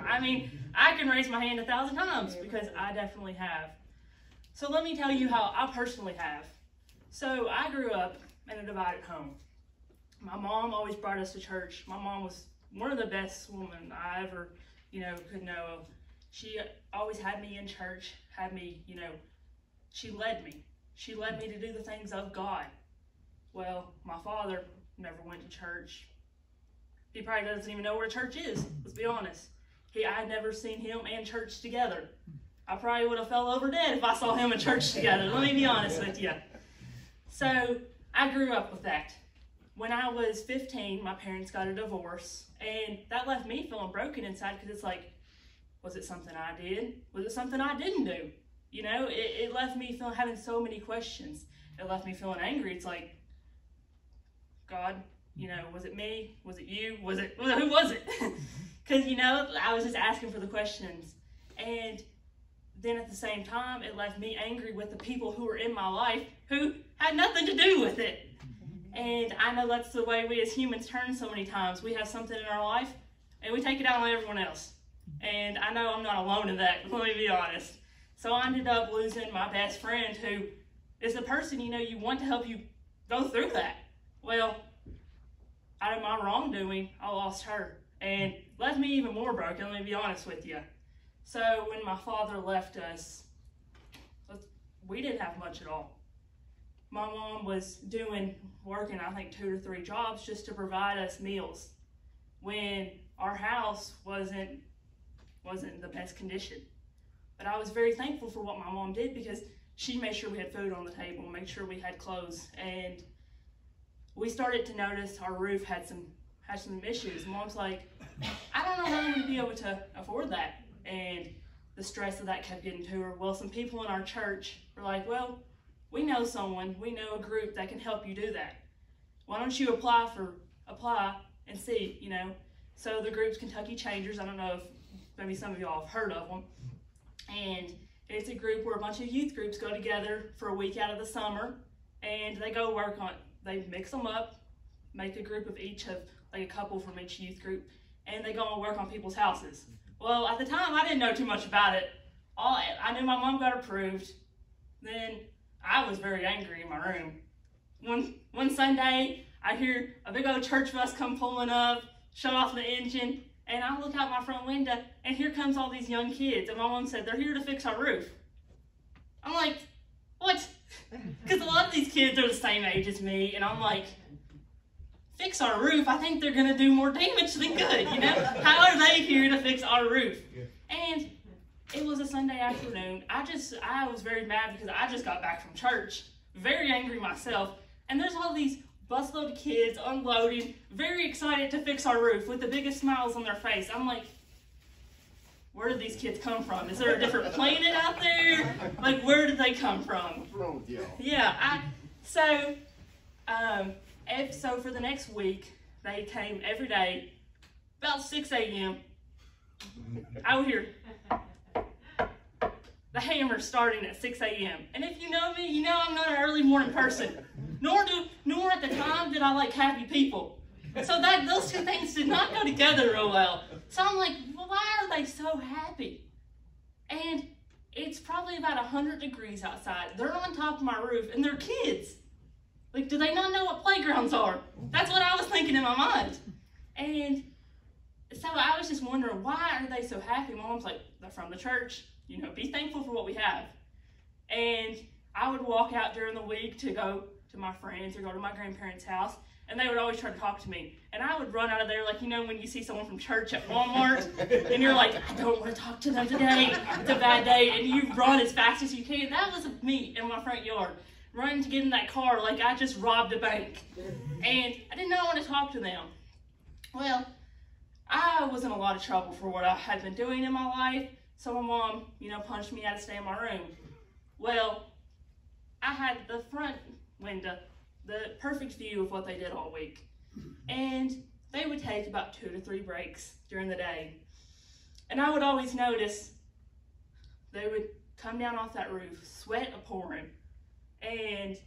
I mean, I can raise my hand 1,000 times because I definitely have. So let me tell you how I personally have. So I grew up in a divided home. My mom always brought us to church. My mom was one of the best women I ever, could know of. She always had me in church, she led me. She led me to do the things of God. Well, my father never went to church. He probably doesn't even know where church is, let's be honest. I had never seen him and church together. I probably would have fell over dead if I saw him in church together, let me be honest with you. So I grew up with that. When I was 15, my parents got a divorce, and that left me feeling broken inside because it's like, was it something I did? Was it something I didn't do? It left me having so many questions. It left me feeling angry. It's like, God, was it me? Was it you? Who was it? Because, I was just asking for the questions. And then at the same time, it left me angry with the people who were in my life who had nothing to do with it. And I know that's the way we as humans turn so many times. We have something in our life, and we take it out on everyone else. And I know I'm not alone in that, let me be honest. So I ended up losing my best friend, who is the person, you want to help you go through that. Well, out of my wrongdoing, I lost her. And left me even more broken, let me be honest with you. So when my father left us, we didn't have much at all. My mom was working, I think 2 to 3 jobs just to provide us meals when our house wasn't the best condition. But I was very thankful for what my mom did because she made sure we had food on the table, made sure we had clothes, and we started to notice our roof had some issues. Mom's like, I don't know how I'm going to be able to afford that. And the stress of that kept getting to her. Well, some people in our church were like, well, we know a group that can help you do that. Why don't you apply and see, So the group's Kentucky Changers. I don't know if maybe some of y'all have heard of them. And it's a group where a bunch of youth groups go together for a week out of the summer, and they go they mix them up, make a group of each of a couple from each youth group, and they go and work on people's houses. Well, at the time, I didn't know too much about it. I knew my mom got approved. Then I was very angry in my room. One Sunday, I hear a big old church bus come pulling up, shut off the engine, and I look out my front window, and here comes all these young kids. And my mom said, they're here to fix our roof. I'm like, what? Because a lot of these kids are the same age as me, and I'm like, fix our roof? I think they're going to do more damage than good, How are they here to fix our roof? And it was a Sunday afternoon. I was very mad because I just got back from church, very angry myself, and there's all these busload of kids unloading, very excited to fix our roof with the biggest smiles on their face. I'm like, where did these kids come from? Is there a different planet out there? Where did they come from? What's wrong with y'all? Yeah, so for the next week, they came every day, about 6 a.m. I would hear the hammer starting at 6 a.m. And if you know me, you know I'm not an early morning person. Nor at the time did I like happy people. So those two things did not go together real well. So I'm like, well, why are they so happy? And it's probably about 100 degrees outside. They're on top of my roof, and they're kids. Do they not know what playgrounds are? That's what I was thinking in my mind. And so I was just wondering, why are they so happy? My mom's like, they're from the church. Be thankful for what we have. And I would walk out during the week to go to my friends or go to my grandparents' house, and they would always try to talk to me. And I would run out of there when you see someone from church at Walmart, and you're like, I don't want to talk to them today. It's a bad day. And you run as fast as you can. That was me in my front yard, running to get in that car like I just robbed a bank. And I did not want to talk to them. Well, I was in a lot of trouble for what I had been doing in my life. So my mom, punished me out to stay in my room. Well, I had the front window, the perfect view of what they did all week. And they would take about 2 to 3 breaks during the day. And I would always notice they would come down off that roof, sweat a-pouring, and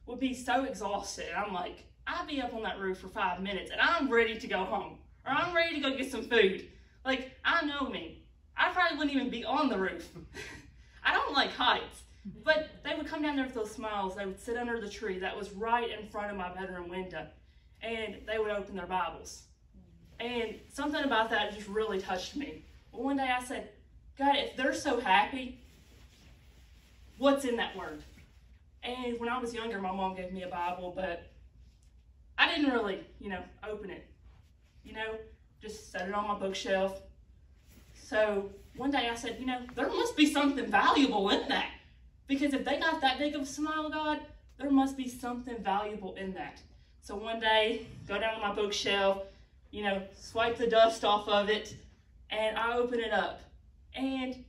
would be so exhausted. I'm like, I'd be up on that roof for 5 minutes, and I'm ready to go home. Or I'm ready to go get some food. Like, I know me. I probably wouldn't even be on the roof. I don't like heights. But they would come down there with those smiles. They would sit under the tree that was right in front of my bedroom window. And they would open their Bibles. And something about that just really touched me. Well, one day I said, God, if they're so happy, what's in that word? And when I was younger, my mom gave me a Bible, but I didn't really, open it. Just set it on my bookshelf. So one day I said, there must be something valuable in that. Because if they got that big of a smile, God, there must be something valuable in that. So one day, go down to my bookshelf, swipe the dust off of it, and I open it up. And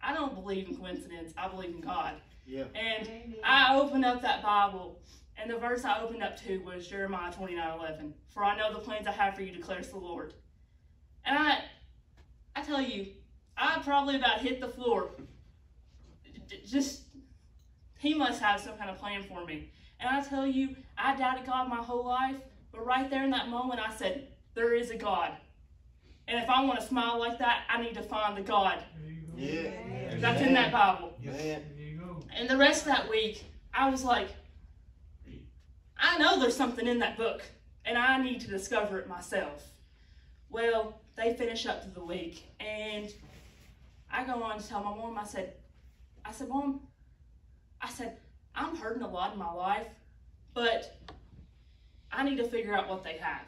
I don't believe in coincidence. I believe in God. Yeah. And I opened up that Bible, and the verse I opened up to was Jeremiah 29:11. For I know the plans I have for you, declares the Lord. And I tell you, I probably about hit the floor. He must have some kind of plan for me. And I tell you, I doubted God my whole life, but right there in that moment, I said, there is a God. And if I want to smile like that, I need to find the God. Yeah. That's in that Bible. Yeah. And the rest of that week, I was like, I know there's something in that book, and I need to discover it myself. Well, they finish up to the week, and I go on to tell my mom, I said, Mom, I'm hurting a lot in my life, but I need to figure out what they have.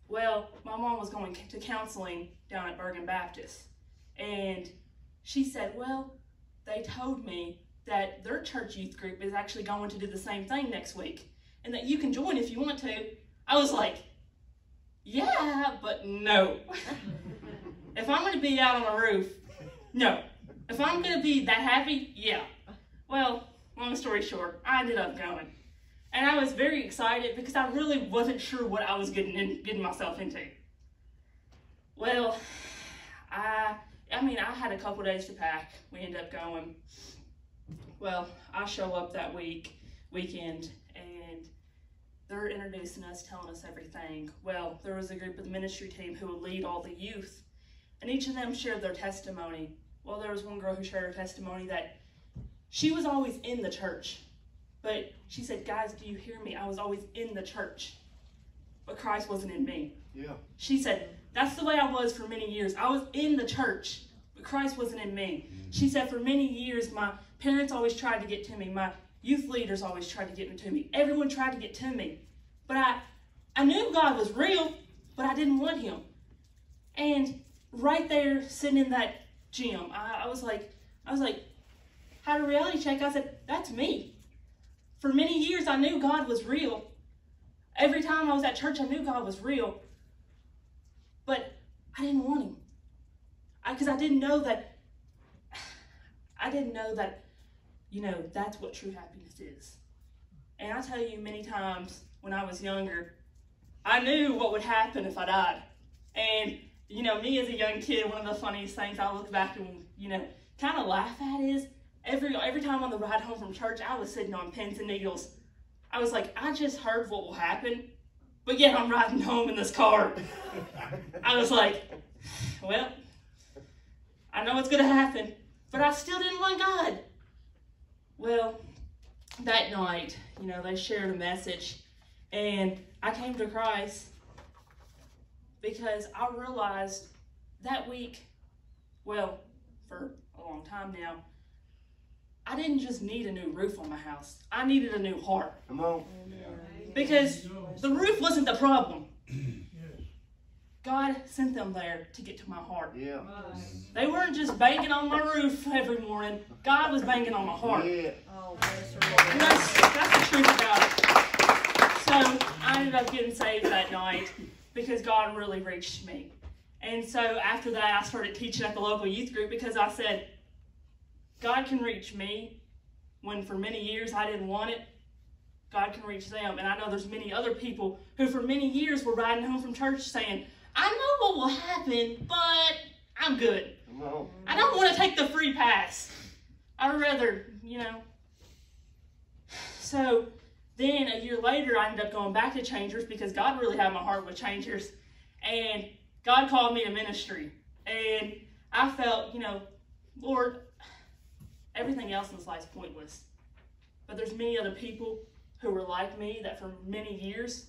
Well, my mom was going to counseling down at Bergen Baptist, and she said, well, they told me that their church youth group is actually going to do the same thing next week, and that you can join if you want to. I was like, yeah, but no. If I'm going to be out on the roof, no. If I'm going to be that happy, yeah. Well, long story short, I ended up going. And I was very excited because I really wasn't sure what I was getting myself into. Well, I had a couple days to pack. We ended up going. Well, I show up that weekend, and they're introducing us, telling us everything. Well, there was a group of the ministry team who would lead all the youth, and each of them shared their testimony. Well, there was one girl who shared her testimony that she was always in the church, but she said, guys, do you hear me? I was always in the church, but Christ wasn't in me. Yeah. She said, that's the way I was for many years. I was in the church, but Christ wasn't in me. She said, for many years, my parents always tried to get to me. My youth leaders always tried to get to me. Everyone tried to get to me. But I knew God was real, but I didn't want him. And right there, sitting in that gym, I was like, had a reality check. I said, that's me. For many years, I knew God was real. Every time I was at church, I knew God was real. But I didn't want him. Because I didn't know that, that's what true happiness is. And I tell you, many times when I was younger, I knew what would happen if I died. And, me as a young kid, one of the funniest things I look back and, kind of laugh at is every time on the ride home from church, I was sitting on pins and needles. I was like, I just heard what will happen, but yet I'm riding home in this car. I was like, well, I know what's going to happen, but I still didn't want God. Well, that night, they shared a message, and I came to Christ because I realized that week, well, for a long time now, I didn't just need a new roof on my house. I needed a new heart. Come on. Because the roof wasn't the problem. God sent them there to get to my heart. Yeah. They weren't just banging on my roof every morning. God was banging on my heart. Yeah. And that's the truth about it. So I ended up getting saved that night because God really reached me. And so after that, I started teaching at the local youth group because I said, God can reach me when for many years I didn't want it. God can reach them. And I know there's many other people who for many years were riding home from church saying, I know what will happen, but I'm good. I don't want to take the free pass. I'd rather, So then a year later, I ended up going back to Changers because God really had my heart with Changers. And God called me to ministry. And I felt, Lord, everything else in this life is pointless. But there's many other people who were like me that for many years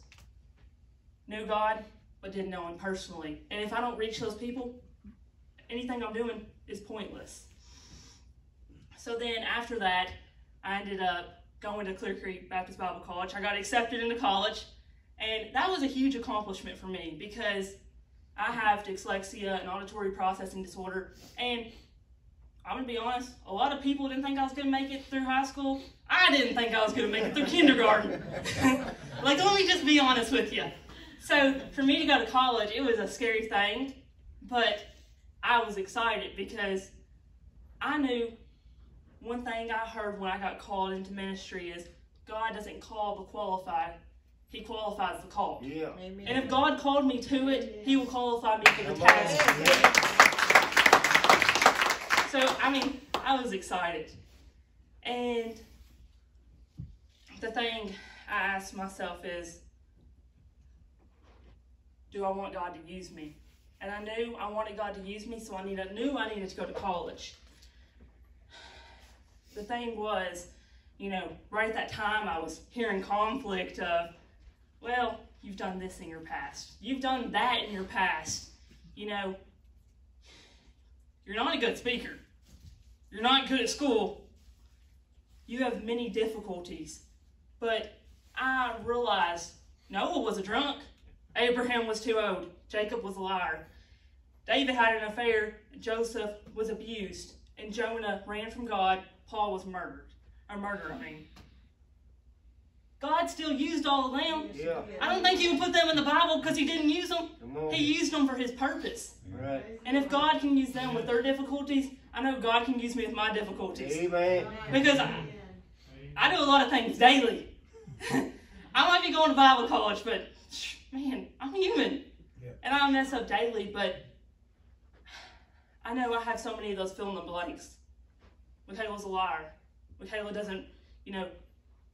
knew God but didn't know Him personally. And if I don't reach those people, anything I'm doing is pointless. So then after that, I ended up going to Clear Creek Baptist Bible College. I got accepted into college, and that was a huge accomplishment for me because I have dyslexia and auditory processing disorder, and I'm going to be honest, a lot of people didn't think I was going to make it through high school. I didn't think I was going to make it through kindergarten. Let me just be honest with you. So for me to go to college, it was a scary thing, but I was excited because I knew one thing I heard when I got called into ministry is God doesn't call the qualified, He qualifies the called. Yeah. Amen. And if God called me to it, He will qualify me for the task. So, I was excited. And the thing I asked myself is, do I want God to use me? And I knew I wanted God to use me, so I knew I needed to go to college. The thing was, right at that time I was hearing conflict of, well, you've done this in your past. You've done that in your past. You're not a good speaker. You're not good at school. You have many difficulties. But I realized Noah was a drunk. Abraham was too old. Jacob was a liar. David had an affair. Joseph was abused. And Jonah ran from God. Paul was murdered. God still used all of them. Yeah. I don't think He would put them in the Bible because He didn't use them. He used them for His purpose. Right. And if God can use them with their difficulties, I know God can use me with my difficulties. Amen. Because I do a lot of things daily. I might be going to Bible college, but man, I'm human. Yeah. And I mess up daily, but I know I have so many of those fill in the blanks. Makayla's a liar. Makayla doesn't,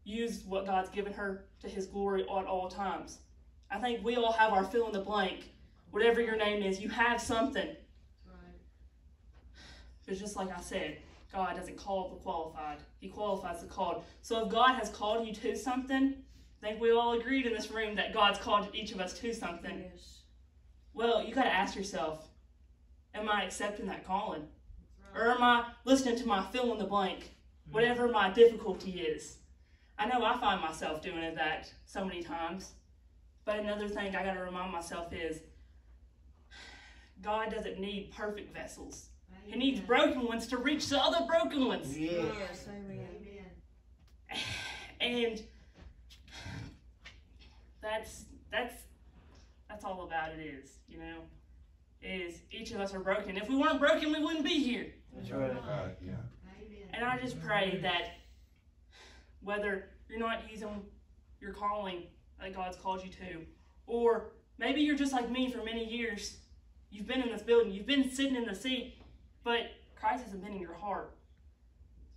use what God's given her to His glory at all times. I think we all have our fill in the blank. Whatever your name is, you have something. Right. But just like I said, God doesn't call the qualified. He qualifies the called. So if God has called you to something, I think we all agreed in this room that God's called each of us to something. Yes. Well, you got to ask yourself, am I accepting that calling? Right. Or am I listening to my fill in the blank, whatever my difficulty is? I know I find myself doing that so many times. But another thing I got to remind myself is God doesn't need perfect vessels. He needs broken ones to reach the other broken ones. Yeah. Yes, amen. And that's all about it is, is each of us are broken. If we weren't broken, we wouldn't be here. That's right. Yeah. And I just pray that whether you're not using your calling that God's called you to, or maybe you're just like me for many years, you've been in this building, you've been sitting in the seat, but Christ hasn't been in your heart.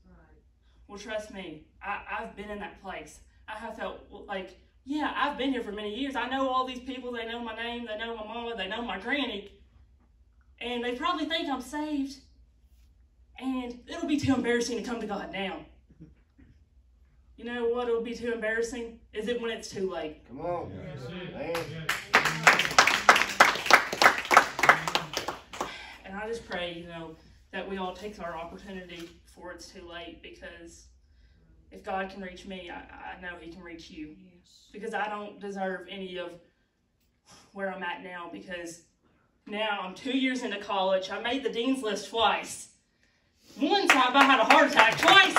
Right. Well, trust me, I've been in that place. I have felt like, yeah, I've been here for many years. I know all these people. They know my name. They know my mama. They know my granny. And they probably think I'm saved. And it'll be too embarrassing to come to God now. You know what will be too embarrassing? Is it when it's too late. Come on. Yeah. Man. And I just pray, that we all take our opportunity before it's too late, because if God can reach me, I know He can reach you. Yes. Because I don't deserve any of where I'm at now, because now I'm 2 years into college. I made the dean's list twice. One time I had a heart attack, twice.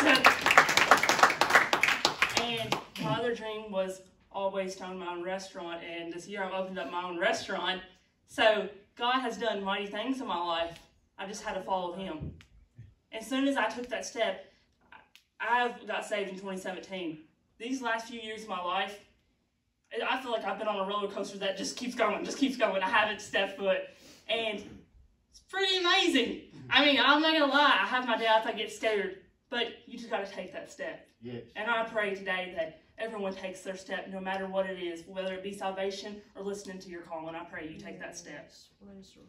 And my other dream was always to own my own restaurant, and this year I've opened up my own restaurant. So God has done mighty things in my life. I just had to follow Him. As soon as I took that step, I got saved in 2017. These last few years of my life, I feel like I've been on a roller coaster that just keeps going. I haven't stepped foot. And it's pretty amazing. I'm not going to lie. I have my doubts. I get scared. But you just got to take that step. Yes. And I pray today that everyone takes their step, no matter what it is, whether it be salvation or listening to your call. And I pray you take that step.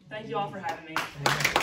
Thank you all for having me.